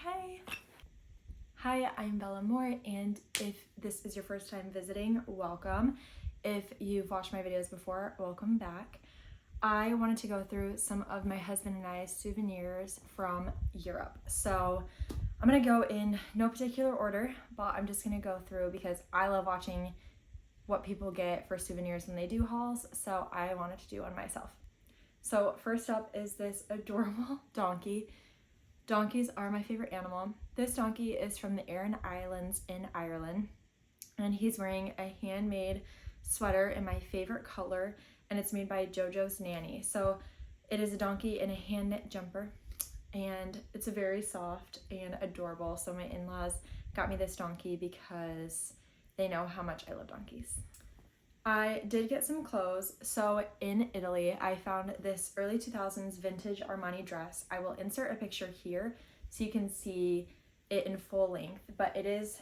Okay. Hi, I'm Bella Moore, and if this is your first time visiting, welcome. If you've watched my videos before, welcome back. I wanted to go through some of my husband and I's souvenirs from Europe. So I'm gonna go in no particular order, but I'm just gonna go through because I love watching what people get for souvenirs when they do hauls, so I wanted to do one myself. So first up is this adorable donkey. Donkeys are my favorite animal. This donkey is from the Aran Islands in Ireland, and he's wearing a handmade sweater in my favorite color, and it's made by JoJo's Nanny. So it is a donkey in a hand knit jumper, and it's very soft and adorable. So my in-laws got me this donkey because they know how much I love donkeys. I did get some clothes. So in Italy, I found this early 2000s vintage Armani dress. I will insert a picture here so you can see it in full length, but it is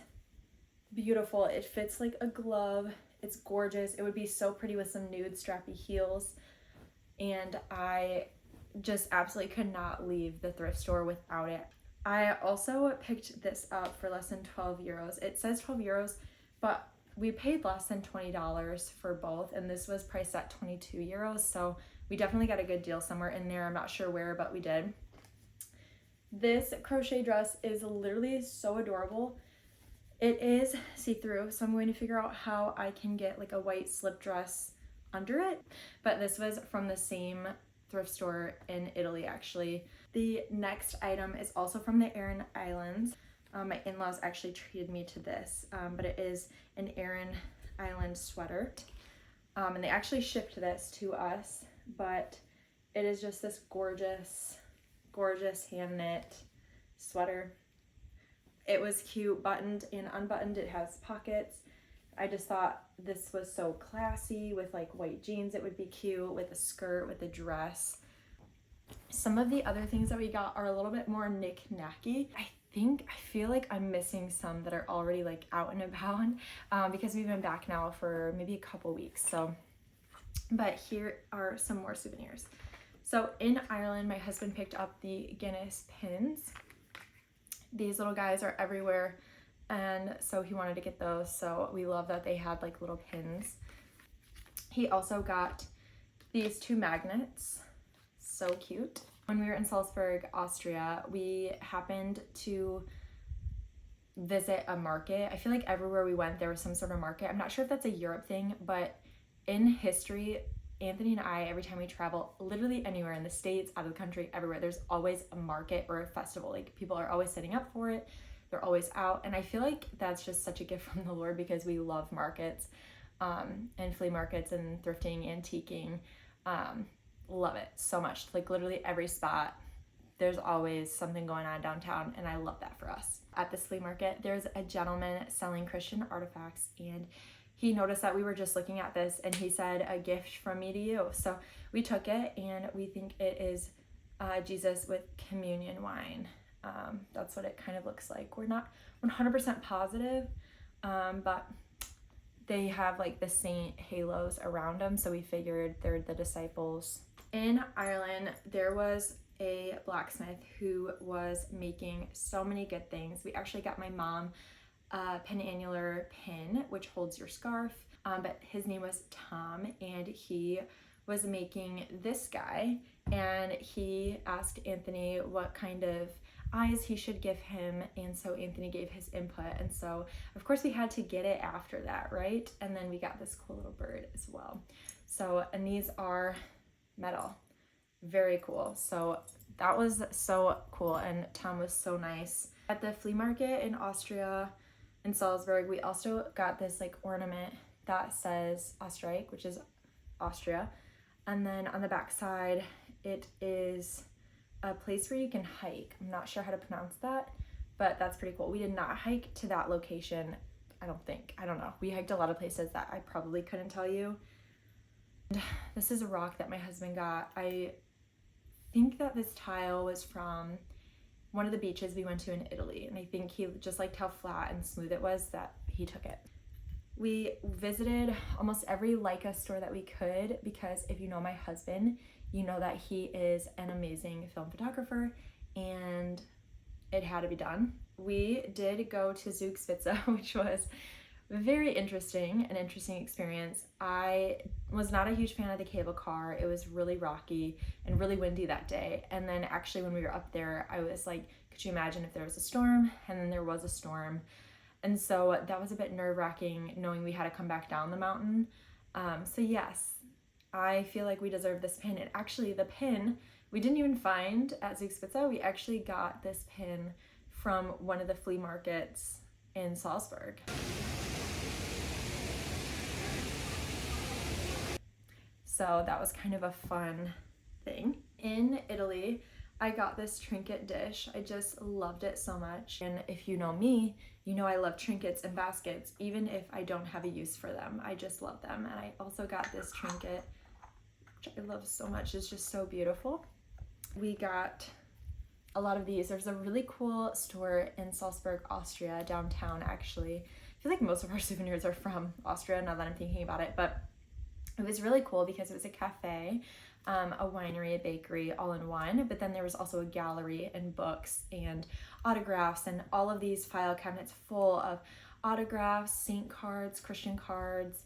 beautiful. It fits like a glove. It's gorgeous. It would be so pretty with some nude strappy heels. And I just absolutely could not leave the thrift store without it. I also picked this up for less than 12 euros. It says 12 euros, but we paid less than $20 for both, and this was priced at 22 euros, so we definitely got a good deal somewhere in there. I'm not sure where, but we did. This crochet dress is literally so adorable. It is see-through, so I'm going to figure out how I can get like a white slip dress under it, but this was from the same thrift store in Italy, actually. The next item is also from the Aran Islands. My in-laws actually treated me to this, but it is an Aran Island sweater. And they actually shipped this to us, but it is just this gorgeous, gorgeous hand knit sweater. It was cute, buttoned and unbuttoned. It has pockets. I just thought this was so classy with like white jeans. It would be cute with a skirt, with a dress. Some of the other things that we got are a little bit more knick-knacky. I feel like I'm missing some that are already like out and about because we've been back now for maybe a couple weeks. So, but here are some more souvenirs. So in Ireland, my husband picked up the Guinness pins. These little guys are everywhere, and so he wanted to get those. So we love that they had like little pins. He also got these two magnets. So cute. When we were in Salzburg, Austria, we happened to visit a market. I feel like everywhere we went, there was some sort of market. I'm not sure if that's a Europe thing, but in history, Anthony and I, every time we travel, literally anywhere in the States, out of the country, everywhere, there's always a market or a festival. Like people are always setting up for it. They're always out. And I feel like that's just such a gift from the Lord because we love markets and flea markets and thrifting, antiquing. Love it so much. Like literally every spot, there's always something going on downtown, and I love that for us. At this flea market, there's a gentleman selling Christian artifacts, and he noticed that we were just looking at this, and he said, "A gift from me to you." So we took it, and we think it is Jesus with communion wine. That's what it kind of looks like. We're not 100% positive, but they have like the saint halos around them, so we figured they're the disciples. In Ireland, there was a blacksmith who was making so many good things. We actually got my mom a penannular pin, which holds your scarf, but his name was Tom, and he was making this guy, and he asked Anthony what kind of eyes he should give him, and so Anthony gave his input, and so of course we had to get it after that, right? And then we got this cool little bird as well. So, and these are metal. Very cool. So that was so cool, and Tom was so nice. At the flea market in Austria, in Salzburg, we also got this like ornament that says Österreich, which is Austria, and then on the back side it is a place where you can hike. I'm not sure how to pronounce that, but that's pretty cool. We did not hike to that location, I don't think. I don't know. We hiked a lot of places that I probably couldn't tell you. And this is a rock that my husband got. I think that this tile was from one of the beaches we went to in Italy, and I think he just liked how flat and smooth it was that he took it. We visited almost every Leica store that we could because if you know my husband, you know that he is an amazing film photographer, and it had to be done. We did go to Zugspitze, which was very interesting, an interesting experience. I was not a huge fan of the cable car. It was really rocky and really windy that day. And then actually when we were up there, I was like, could you imagine if there was a storm? And then there was a storm. And so that was a bit nerve-wracking knowing we had to come back down the mountain. So yes, I feel like we deserve this pin. And actually the pin, we didn't even find at Zugspitze. We actually got this pin from one of the flea markets in Salzburg. So that was kind of a fun thing. In Italy, I got this trinket dish. I just loved it so much. And if you know me, you know I love trinkets and baskets, even if I don't have a use for them. I just love them. And I also got this trinket, which I love so much. It's just so beautiful. We got a lot of these. There's a really cool store in Salzburg, Austria, downtown actually. I feel like most of our souvenirs are from Austria now that I'm thinking about it, but it was really cool because it was a cafe, a winery, a bakery, all in one, but then there was also a gallery and books and autographs and all of these file cabinets full of autographs, saint cards, Christian cards,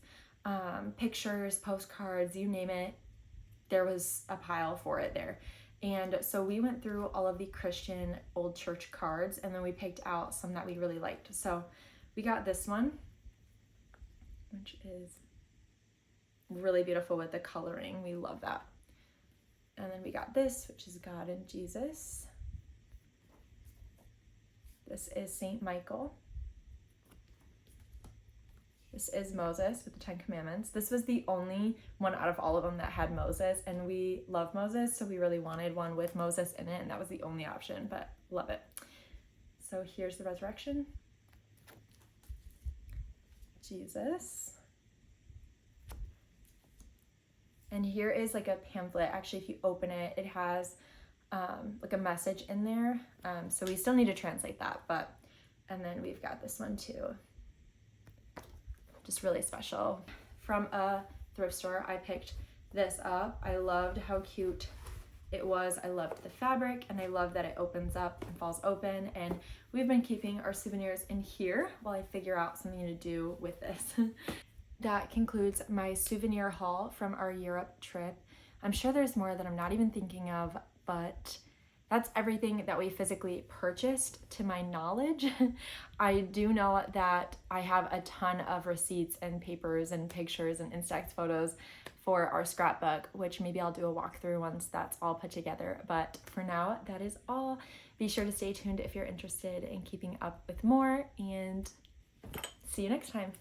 pictures, postcards, you name it. There was a pile for it there. And so we went through all of the Christian old church cards and then we picked out some that we really liked. So we got this one, which is really beautiful with the coloring. We love that. And then we got this, which is God and Jesus. This is Saint Michael. This is Moses with the 10 Commandments. This was the only one out of all of them that had Moses, and we love Moses, so we really wanted one with Moses in it, and that was the only option, but love it. So here's the resurrection. Jesus. And here is like a pamphlet. Actually, if you open it, it has like a message in there. So we still need to translate that, and then we've got this one too. Just really special. From a thrift store, I picked this up. I loved how cute it was. I loved the fabric and I love that it opens up and falls open. And we've been keeping our souvenirs in here while I figure out something to do with this. That concludes my souvenir haul from our Europe trip. I'm sure there's more that I'm not even thinking of, but that's everything that we physically purchased to my knowledge. I do know that I have a ton of receipts and papers and pictures and Instax photos for our scrapbook, which maybe I'll do a walkthrough once that's all put together. But for now, that is all. Be sure to stay tuned if you're interested in keeping up with more, and see you next time.